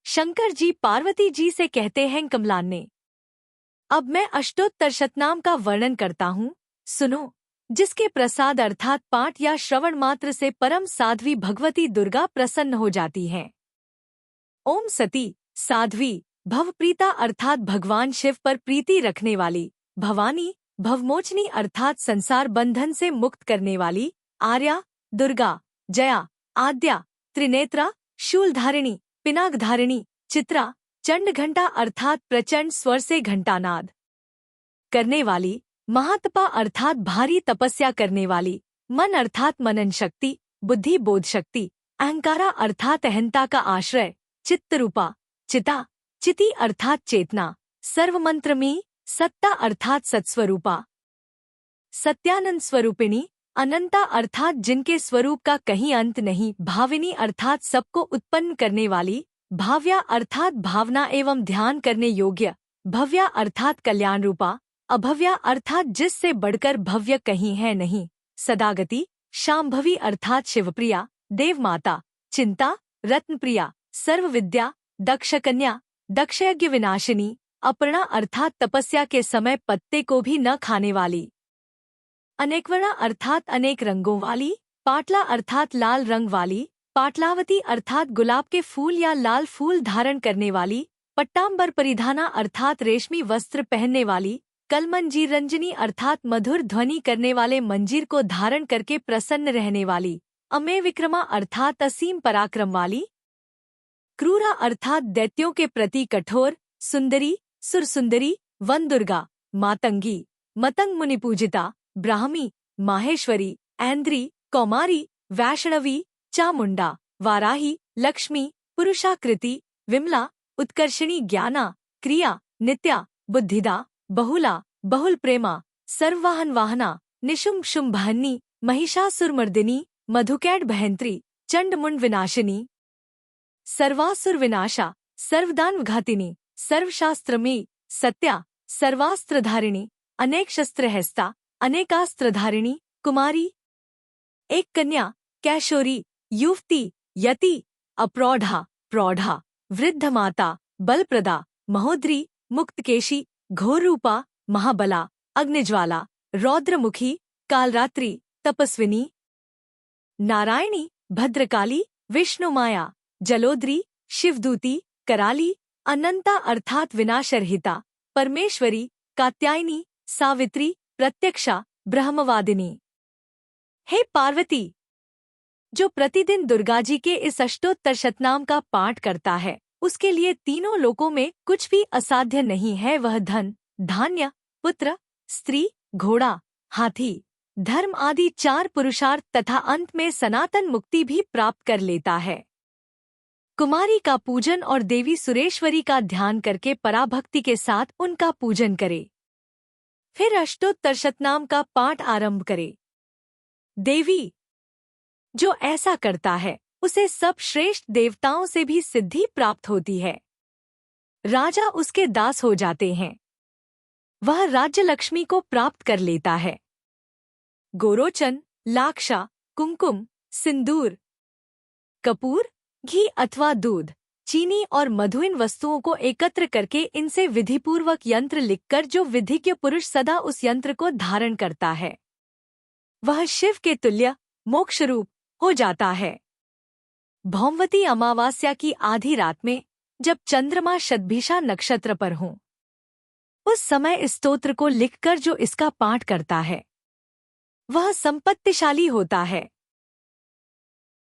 शंकर जी पार्वती जी से कहते हैं कमलाने, अब मैं अष्टोत्तर शतनाम का वर्णन करता हूँ, सुनो। जिसके प्रसाद अर्थात पाठ या श्रवण मात्र से परम साध्वी भगवती दुर्गा प्रसन्न हो जाती हैं। ओम सती साध्वी भवप्रीता अर्थात भगवान शिव पर प्रीति रखने वाली, भवानी भवमोचनी अर्थात संसार बंधन से मुक्त करने वाली, आर्या दुर्गा, जया आद्या, त्रिनेत्रा शूलधारिणी, पिनाकधारिणी, चित्रा चंड घंटा अर्थात प्रचंड स्वर से घंटानाद करने वाली, महातपा अर्थात भारी तपस्या करने वाली, मन अर्थात मनन शक्ति, बुद्धि बोध शक्ति, अहंकारा अर्थात अहंता का आश्रय, चित्तरूपा, चिता चिति अर्थात चेतना, सर्वमंत्रमी सत्ता अर्थात सत्स्वरूपा, सत्यानंद स्वरूपिणी, अनंता अर्थात जिनके स्वरूप का कहीं अंत नहीं, भाविनी अर्थात सबको उत्पन्न करने वाली, भाव्या अर्थात भावना एवं ध्यान करने योग्य, भव्या अर्थात कल्याण रूपा, अभव्या अर्थात जिससे बढ़कर भव्य कहीं है नहीं, सदागति शांभवी अर्थात शिवप्रिया, देवमाता, चिंता रत्नप्रिया, सर्वविद्या, दक्षकन्या, दक्षयज्ञ विनाशिनी, अपर्णा अर्थात तपस्या के समय पत्ते को भी न खाने वाली, अनेकवर्णा अर्थात अनेक रंगों वाली, पाटला अर्थात लाल रंग वाली, पाटलावती अर्थात गुलाब के फूल या लाल फूल धारण करने वाली, पट्टांबर परिधाना अर्थात रेशमी वस्त्र पहनने वाली, कलमंजीर रंजनी अर्थात मधुर ध्वनि करने वाले मंजीर को धारण करके प्रसन्न रहने वाली, अमेय विक्रमा अर्थात असीम पराक्रम वाली, क्रूरा अर्थात दैत्यों के प्रति कठोर, सुंदरी सुरसुंदरी, वन दुर्गा, मातंगी, मतंग मुनि पूजिता, ब्राह्मी, माहेश्वरी, ऐन्द्री, कौमारी, वैष्णवी, चामुंडा, वाराही, लक्ष्मी, पुरुषाकृति, विमला, उत्कर्षिणी, ज्ञाना, क्रिया, नित्या, बुद्धिदा, बहुला, बहुल प्रेमा, सर्ववाहन वाहना, निशुंभ शुंभहन्नी, महिषासुरमर्दिनी, मधुकैड भयंत्री, चंडमुंड विनाशिनी, सर्वासुर विनाशा, सर्वदानवघातिनी, सर्वशास्त्रमी, सत्या, सर्वास्त्रधारिणी, अनेक शस्त्रहस्ता, अनेकास्त्रधारिणी, कुमारी, एक कन्या, कैशोरी, युवती, यति, अप्रौढ़ा, प्रौढ़ा, वृद्ध माता, बलप्रदा, महोदरी, मुक्तकेशी, घोररूपा, महाबला, अग्निज्वाला, रौद्रमुखी, कालरात्रि, तपस्विनी, नारायणी, भद्रकाली, विष्णुमाया, जलोदरी, शिवदूती, कराली, अनंता अर्थात विनाशरहिता, परमेश्वरी, कात्यायनी, सावित्री, प्रत्यक्षा, ब्रह्मवादिनी। हे पार्वती, जो प्रतिदिन दुर्गा जी के इस अष्टोत्तर शतनाम का पाठ करता है, उसके लिए तीनों लोकों में कुछ भी असाध्य नहीं है। वह धन, धान्य, पुत्र, स्त्री, घोड़ा, हाथी, धर्म आदि 4 पुरुषार्थ तथा अंत में सनातन मुक्ति भी प्राप्त कर लेता है। कुमारी का पूजन और देवी सुरेश्वरी का ध्यान करके पराभक्ति के साथ उनका पूजन करे, फिर अष्टोत्तर शतनाम का पाठ आरंभ करे। देवी जो ऐसा करता है उसे सब श्रेष्ठ देवताओं से भी सिद्धि प्राप्त होती है। राजा उसके दास हो जाते हैं। वह राज्य लक्ष्मी को प्राप्त कर लेता है। गोरोचन, लाक्षा, कुमकुम, सिंदूर, कपूर, घी अथवा दूध, चीनी और मधु इन वस्तुओं को एकत्र करके इनसे विधिपूर्वक यंत्र लिखकर जो विधिज्ञ पुरुष सदा उस यंत्र को धारण करता है, वह शिव के तुल्य मोक्षरूप हो जाता है। भौमवती अमावास्या की आधी रात में जब चंद्रमा शतभिषा नक्षत्र पर हो, उस समय इस स्तोत्र को लिखकर जो इसका पाठ करता है, वह संपत्तिशाली होता है।